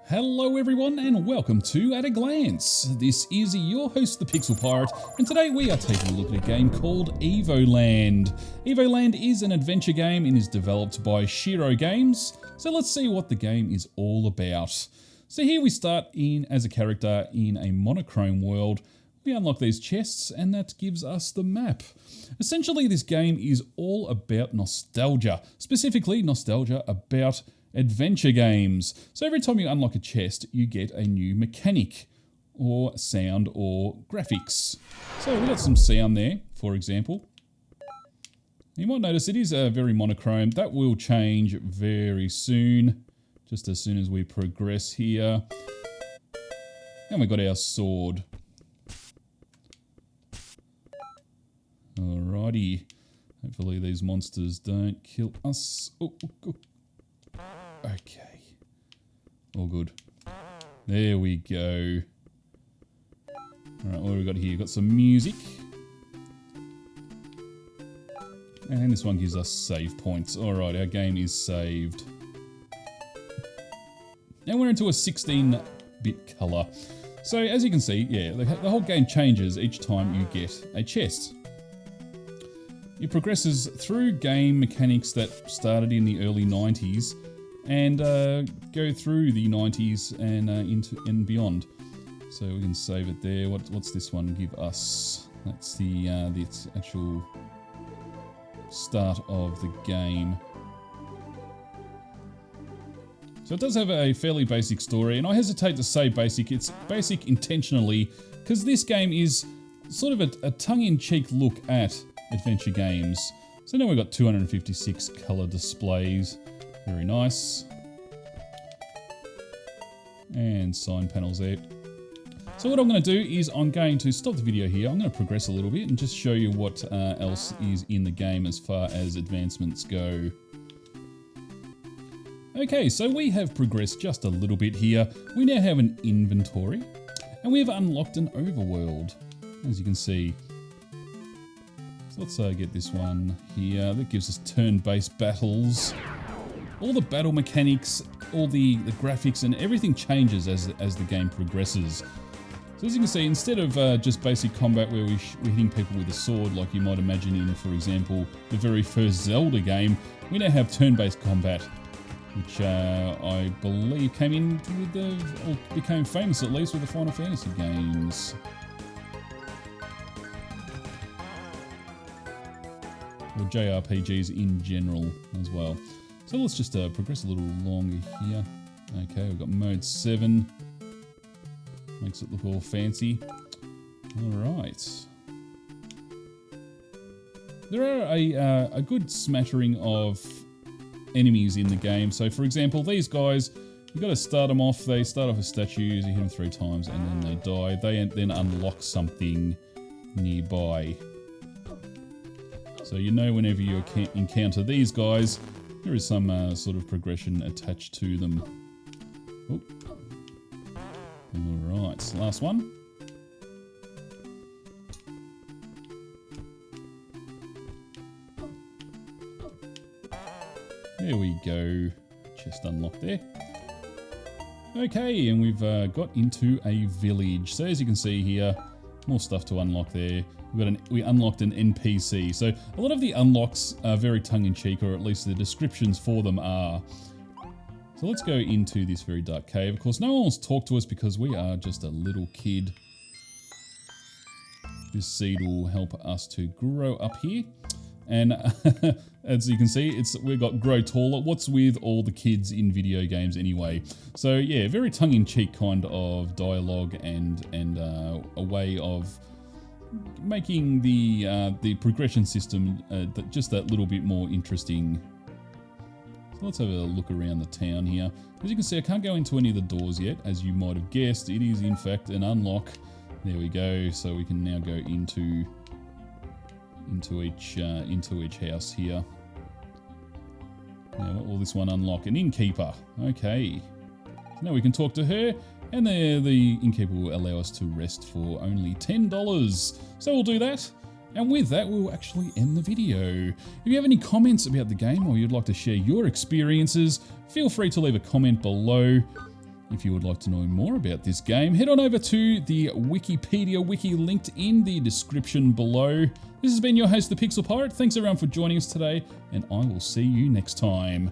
Hello everyone and welcome to At a Glance. This is your host, the Pixel Pirate, and today we are taking a look at a game called Evoland. Evoland is an adventure game and is developed by Shiro Games, so let's see what the game is all about. So here we start in as a character in a monochrome world. We unlock these chests and that gives us the map. Essentially this game is all about nostalgia, specifically nostalgia about adventure games. So every time you unlock a chest, you get a new mechanic, or sound, or graphics. So we've got some sound there, for example. You might notice it is very monochrome. That will change very soon, just as soon as we progress here. And we've got our sword. Alrighty. Hopefully these monsters don't kill us. Okay. All good. There we go. Alright, what have we got here? We've got some music. And this one gives us save points. Alright, our game is saved. And we're into a 16-bit colour. So as you can see, yeah, the whole game changes each time you get a chest. It progresses through game mechanics that started in the early 90s and go through the 90s and into and beyond. So we can save it there. What's this one give us? That's the actual start of the game. So it does have a fairly basic story, and I hesitate to say basic. It's basic intentionally because this game is sort of a tongue-in-cheek look at adventure games. So now we've got 256 colour displays. Very nice. And sign panels there. So what I'm going to do is I'm going to stop the video here. I'm going to progress a little bit and just show you what else is in the game as far as advancements go. Okay, so we have progressed just a little bit here. We now have an inventory and we have unlocked an overworld, as you can see. So let's get this one here. That gives us turn-based battles. All the battle mechanics, all the graphics and everything changes as the game progresses. So as you can see, instead of just basic combat where we're hitting people with a sword like you might imagine in, for example, the very first Zelda game, we now have turn-based combat, which I believe came in with or became famous at least with the Final Fantasy games. Or JRPGs in general as well. So let's just progress a little longer here. Okay, we've got mode 7. Makes it look all fancy. Alright. There are a good smattering of enemies in the game. So for example, these guys, you've got to start them off. They start off as statues, you hit them 3 times and then they die. They then unlock something nearby. So you know whenever you encounter these guys, there is some sort of progression attached to them. Oh. Alright, last one. There we go. Chest unlocked there. Okay, and we've got into a village. So as you can see here, more stuff to unlock there. We unlocked an NPC. So a lot of the unlocks are very tongue-in-cheek, or at least the descriptions for them are. So let's go into this very dark cave. Of course, no one wants to talk to us because we are just a little kid. This seed will help us to grow up here. And as you can see, we've got grow taller. What's with all the kids in video games anyway? So yeah, very tongue-in-cheek kind of dialogue and a way of making the progression system just that little bit more interesting. So let's have a look around the town here. As you can see, I can't go into any of the doors yet, as you might have guessed. It is in fact an unlock. There we go. So we can now go into each house here. Now what will this one unlock? An innkeeper. Okay. So now we can talk to her. And the innkeeper will allow us to rest for only $10. So we'll do that. And with that, we'll actually end the video. If you have any comments about the game or you'd like to share your experiences, feel free to leave a comment below. If you would like to know more about this game, head on over to the Wikipedia wiki linked in the description below. This has been your host, the Pixel Pirate. Thanks everyone for joining us today, and I will see you next time.